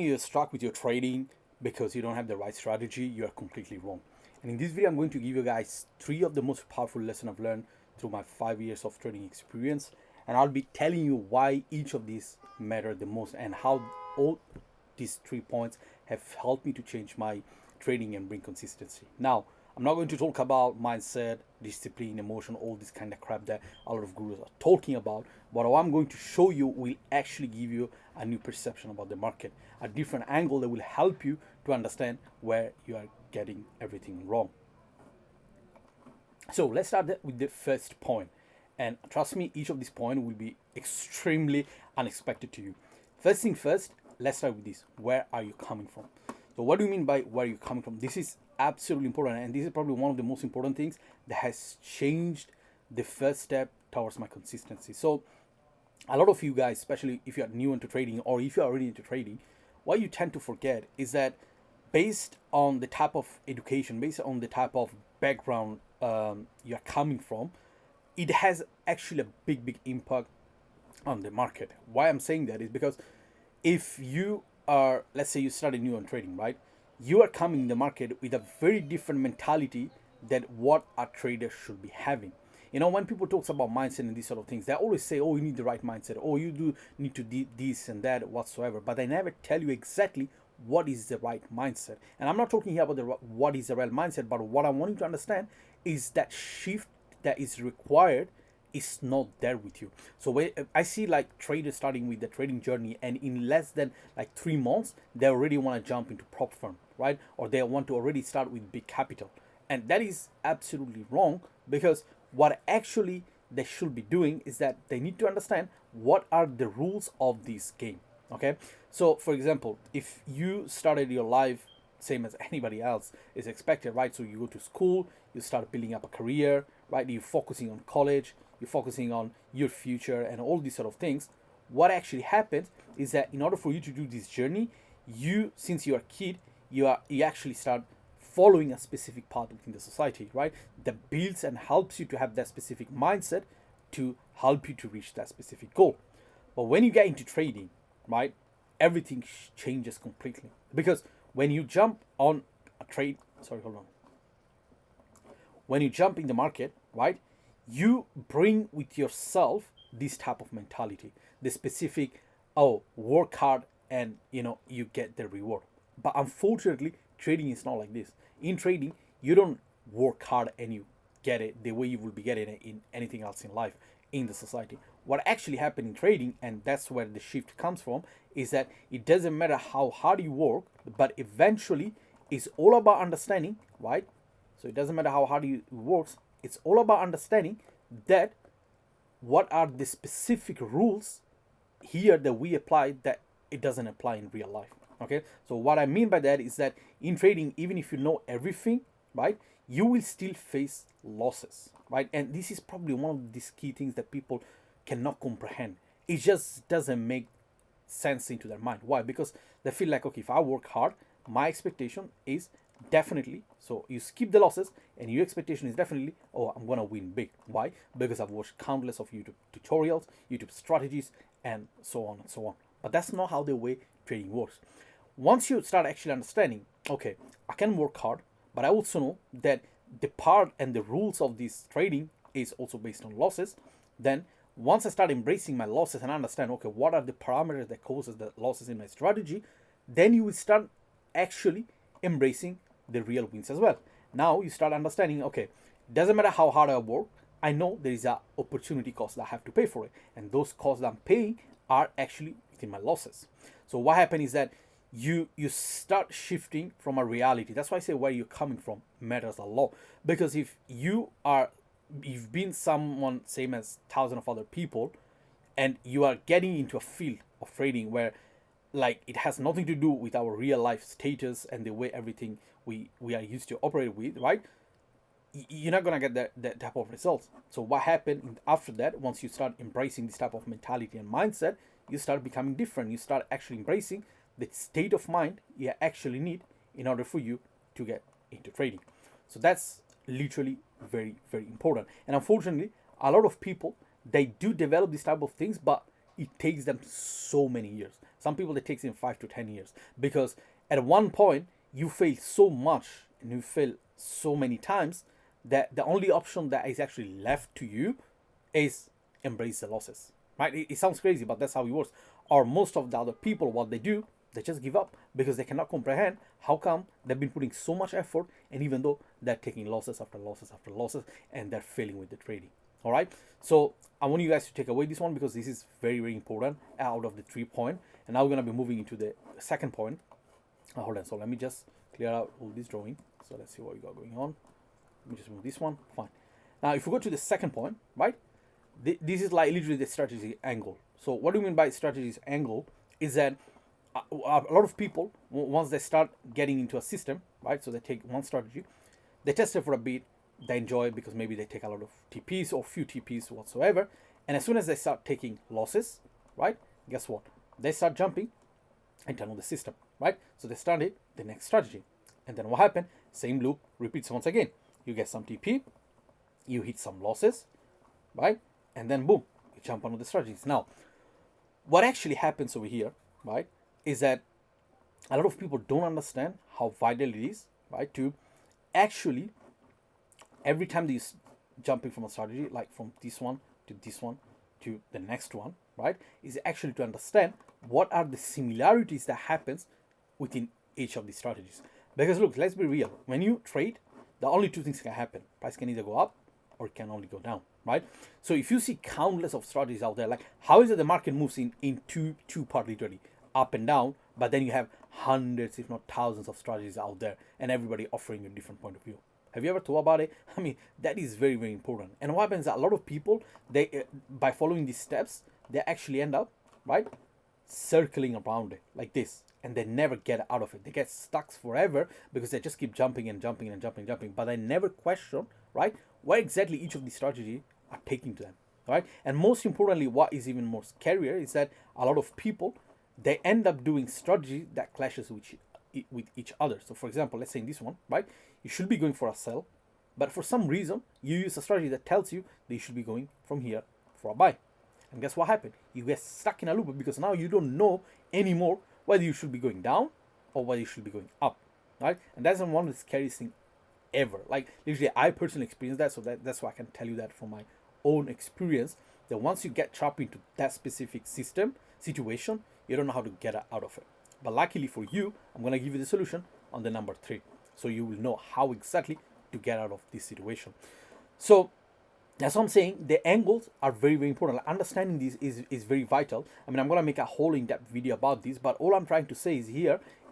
You're stuck with your trading because you don't have the right strategy, you are completely wrong. And in this video, I'm going to give you guys three of the most powerful lessons I've learned through my 5 years of trading experience. And I'll be telling you why each of these matter the most and how all these 3 points have helped me to change my trading and bring consistency. Now, I'm not going to talk about mindset, discipline, emotion, all this kind of crap that a lot of gurus are talking about. But what I'm going to show you will actually give you a new perception about the market, a different angle that will help you to understand where you are getting everything wrong. So let's start with the first point. And trust me, each of these points will be extremely unexpected to you. First thing first, let's start with this. Where are you coming from? So what do you mean by where you're coming from? This is absolutely important. And this is probably one of the most important things that has changed the first step towards my consistency. So a lot of you guys, especially if you're new into trading or if you're already into trading, what you tend to forget is that based on the type of education, based on the type of background you're coming from, it has actually a big impact on the market. Why I'm saying that is because if you are, let's say you started new on trading, right? You are coming in the market with a very different mentality than what a trader should be having. When people talk about mindset and these sort of things, they always say, oh, you need the right mindset, oh, you do need to do this and that whatsoever, but they never tell you exactly what is the right mindset. And I'm not talking here about what is the right mindset, but what I want you to understand is that shift that is required is not there with you. So when I see like traders starting with the trading journey, and in less than like 3 months, they already want to jump into prop firm, right? Or they want to already start with big capital, and that is absolutely wrong, because what actually they should be doing is that they need to understand what are the rules of this game. Okay, so for example, if you started your life same as anybody else is expected, right? So you go to school, you start building up a career, right? You're focusing on college, you're focusing on your future and all these sort of things. What actually happens is that in order for you to do this journey, you, since you're a kid, you actually start following a specific path within the society, right? That builds and helps you to have that specific mindset to help you to reach that specific goal. But when you get into trading, right, everything changes completely, because when you jump on a trade, sorry, hold on. When you jump in the market, right, you bring with yourself this type of mentality, the specific, oh, work hard and you get the reward. But unfortunately, trading is not like this. In trading, you don't work hard and you get it the way you will be getting it in anything else in life, in the society. What actually happened in trading, and that's where the shift comes from, is that it doesn't matter how hard you work, but eventually it's all about understanding, right? So it doesn't matter how hard you works, it's all about understanding that what are the specific rules here that we apply that it doesn't apply in real life. Okay, so what I mean by that is that in trading, even if you know everything, right, you will still face losses, right? And this is probably one of these key things that people cannot comprehend. It just doesn't make sense into their mind. Why? Because they feel like, okay, if I work hard, my expectation is definitely, so you skip the losses and your expectation is definitely, oh, I'm gonna win big. Why? Because I've watched countless of YouTube tutorials, YouTube strategies, and so on and so on. But that's not how the way trading works. Once you start actually understanding, okay, I can work hard, but I also know that the part and the rules of this trading is also based on losses. Then once I start embracing my losses and understand, okay, what are the parameters that causes the losses in my strategy, then you will start actually embracing the real wins as well. Now you start understanding, okay, doesn't matter how hard I work, I know there is an opportunity cost that I have to pay for it, and those costs that I'm paying are actually within my losses. So what happens is that you start shifting from a reality. That's why I say where you're coming from matters a lot, because if you've been someone same as thousands of other people, and you are getting into a field of trading where like it has nothing to do with our real life status and the way everything we are used to operate with, right? You're not gonna get that type of results. So what happened after that, once you start embracing this type of mentality and mindset, you start becoming different. You start actually embracing the state of mind you actually need in order for you to get into trading. So that's literally very important. And unfortunately, a lot of people, they do develop this type of things, but it takes them so many years. Some people, it takes in 5 to 10 years, because at one point you fail so much and you fail so many times that the only option that is actually left to you is embrace the losses, right? It sounds crazy, but that's how it works. Or most of the other people, what they do, they just give up because they cannot comprehend how come they've been putting so much effort, and even though they're taking losses after losses after losses, and they're failing with the trading. All right. So I want you guys to take away this one, because this is very, very important out of the 3 point. And now we're going to be moving into the second point. Hold on. So let me just clear out all this drawing. So let's see what we got going on. Let me just move this one. Fine. Now, if we go to the second point, right? This is like literally the strategy angle. So what do we mean by strategy angle is that a lot of people, once they start getting into a system, right? So they take one strategy, they test it for a bit, they enjoy it because maybe they take a lot of TPs or few TPs whatsoever. And as soon as they start taking losses, right? Guess what? They start jumping and turn on the system, right? So they started the next strategy. And then what happened? Same loop repeats once again. You get some TP, you hit some losses, right? And then boom, you jump onto the strategies. Now, what actually happens over here, right, is that a lot of people don't understand how vital it is, right, to actually, every time they're jumping from a strategy, like from this one to the next one, right, is actually to understand what are the similarities that happens within each of these strategies. Because look, let's be real. When you trade, the only two things can happen. Price can either go up or it can only go down, right? So if you see countless of strategies out there, like how is it the market moves in two part literally up and down, but then you have hundreds, if not thousands of strategies out there, and everybody offering a different point of view. Have you ever thought about it? I mean, that is very, very important. And what happens is a lot of people, they by following these steps, they actually end up, right, circling around it like this, and they never get out of it. They get stuck forever because they just keep jumping and jumping and jumping and jumping, but they never question, right, where exactly each of these strategies are taking to them, right? And most importantly, what is even more scarier is that a lot of people, they end up doing strategy that clashes with each other. So for example, let's say in this one, right, you should be going for a sell, but for some reason you use a strategy that tells you that you should be going from here for a buy. And guess what happened? You get stuck in a loop because now you don't know anymore whether you should be going down or whether you should be going up, right? And that's one of the scariest things ever. Like literally, I personally experienced that, so that's why I can tell you that from my own experience. That once you get trapped into that specific situation, you don't know how to get out of it. But luckily for you, I'm gonna give you the solution on the number 3, so you will know how exactly to get out of this situation. So that's what I'm saying. The angles are very, very important. Like, understanding this is very vital. I mean, I'm gonna make a whole in-depth video about this, but all I'm trying to say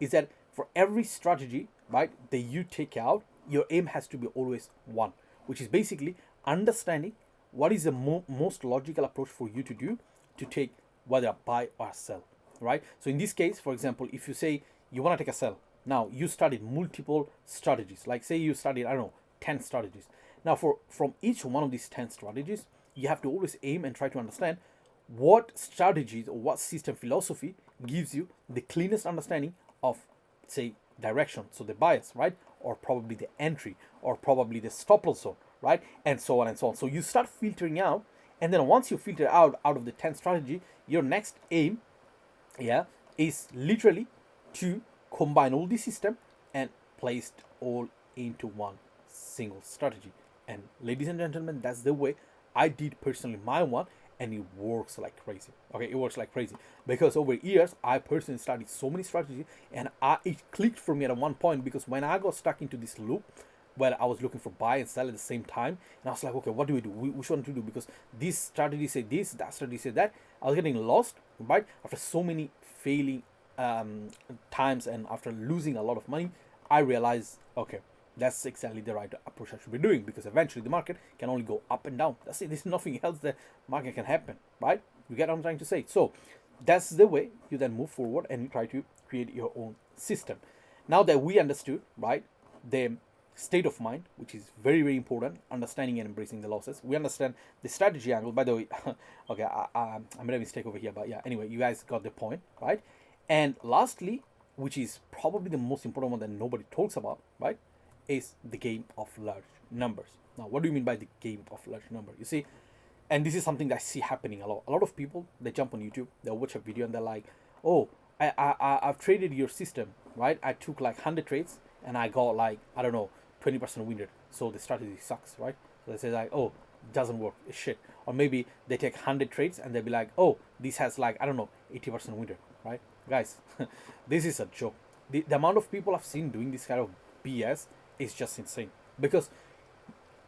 is that for every strategy, right, that you take out, your aim has to be always one, which is basically understanding what is the most logical approach for you to do to take whether a buy or a sell, right? So in this case, for example, if you say you want to take a sell, now you studied multiple strategies, like say you studied, I don't know, 10 strategies. Now from each one of these 10 strategies, you have to always aim and try to understand what strategies or what system philosophy gives you the cleanest understanding of, say, direction, so the bias, right, or probably the entry, or probably the stop loss zone, right, and so on and so on. So you start filtering out, and then once you filter out of the 10 strategy, your next aim, is literally to combine all this system and place it all into one single strategy. And ladies and gentlemen, that's the way I did personally my one, and it works like crazy. Okay, it works like crazy because over years I personally studied so many strategies, and it clicked for me at one point, because when I got stuck into this loop where I was looking for buy and sell at the same time, and I was like, okay, what do we do? Which one to do? Because this strategy said this, that strategy said that. I was getting lost, right? After so many failing times and after losing a lot of money, I realized, okay, that's exactly the right approach I should be doing, because eventually the market can only go up and down. That's it. There's nothing else the market can happen, right? You get what I'm trying to say? So that's the way you then move forward and you try to create your own system. Now that we understood, right, the state of mind, which is very, very important, understanding and embracing the losses. We understand the strategy angle. By the way, okay, I made a mistake over here, but yeah, anyway, you guys got the point, right? And lastly, which is probably the most important one that nobody talks about, right, is the game of large numbers. Now, what do you mean by the game of large number? You see, and this is something that I see happening a lot. A lot of people, they jump on YouTube, they'll watch a video and they're like, oh, I've traded your system, right? I took like 100 trades and I got like, I don't know, 20% win rate. So the strategy sucks, right? So they say like, oh, it doesn't work, it's shit. Or maybe they take 100 trades and they'll be like, oh, this has like, I don't know, 80% win rate, right? Guys, this is a joke. The amount of people I've seen doing this kind of BS is just insane. Because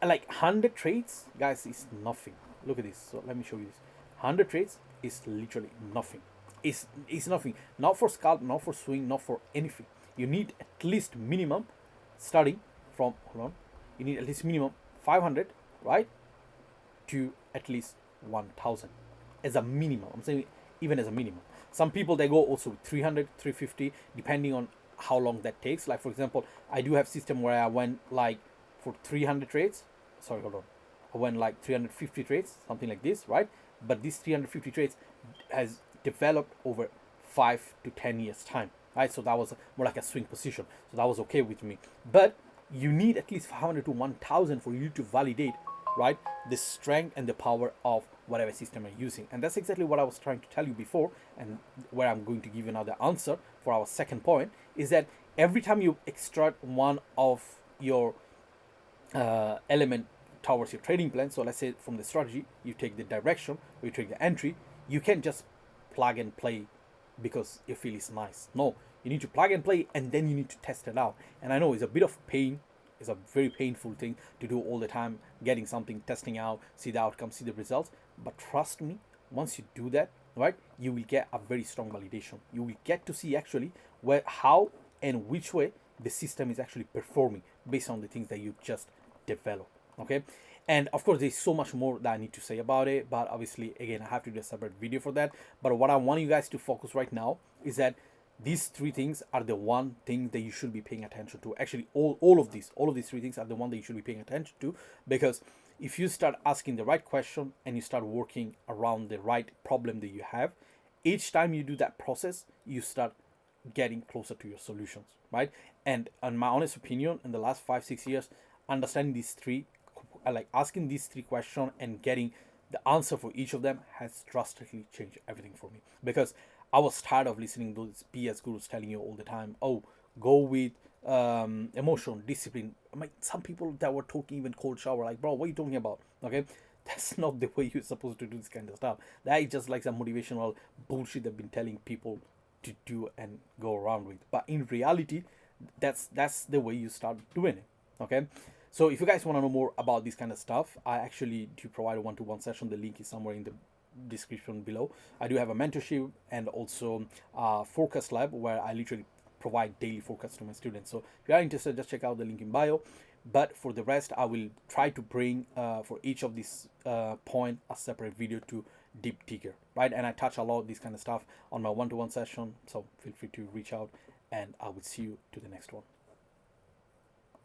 like 100 trades, guys, is nothing. Look at this. So let me show you this. 100 trades is literally nothing. It's nothing. Not for scalp, not for swing, not for anything. You need at least minimum, starting from, hold on, you need at least minimum 500, right, to at least 1000 as a minimum. I'm saying even as a minimum. Some people they go also with 300, 350, depending on how long that takes. Like for example, I do have system where I went like for 300 trades. Sorry, hold on. I went like 350 trades, something like this, right? But this 350 trades has developed over 5 to 10 years time, right? So that was more like a swing position. So that was okay with me. But you need at least 500 to 1000 for you to validate, right, the strength and the power of whatever system you're using. And that's exactly what I was trying to tell you before, and where I'm going to give you another answer for our second point is that every time you extract one of your element towards your trading plan, so let's say from the strategy you take the direction or you take the entry, you can't just plug and play because you feel it's nice. No, you need to plug and play and then you need to test it out. And I know it's a bit of pain, it's a very painful thing to do all the time, getting something, testing out, see the outcome, see the results. But trust me, once you do that, right, you will get a very strong validation. You will get to see actually where, how, and which way the system is actually performing based on the things that you just develop. Okay. And of course, there's so much more that I need to say about it, but obviously, again, I have to do a separate video for that. But what I want you guys to focus right now is that these three things are the one thing that you should be paying attention to. Actually, all of these three things are the one that you should be paying attention to, because if you start asking the right question and you start working around the right problem that you have, each time you do that process, you start getting closer to your solutions, right? And in my honest opinion, in the last 5 6 years, understanding these three, like asking these three questions and getting the answer for each of them has drastically changed everything for me. Because I was tired of listening to those BS gurus telling you all the time, oh, go with emotion, discipline. I mean, some people that were talking even cold shower, like, bro, what are you talking about? Okay, that's not the way you're supposed to do this kind of stuff. That is just like some motivational bullshit they've been telling people to do and go around with. But in reality, that's the way you start doing it. Okay. So if you guys want to know more about this kind of stuff, I actually do provide a one-to-one session. The link is somewhere in the description below. I do have a mentorship and also a forecast lab where I literally provide daily forecasts to my students. So if you are interested, just check out the link in bio. But for the rest, I will try to bring for each of these point a separate video to deep digger, right? And I touch a lot of this kind of stuff on my one-to-one session. So feel free to reach out, and I will see you to the next one.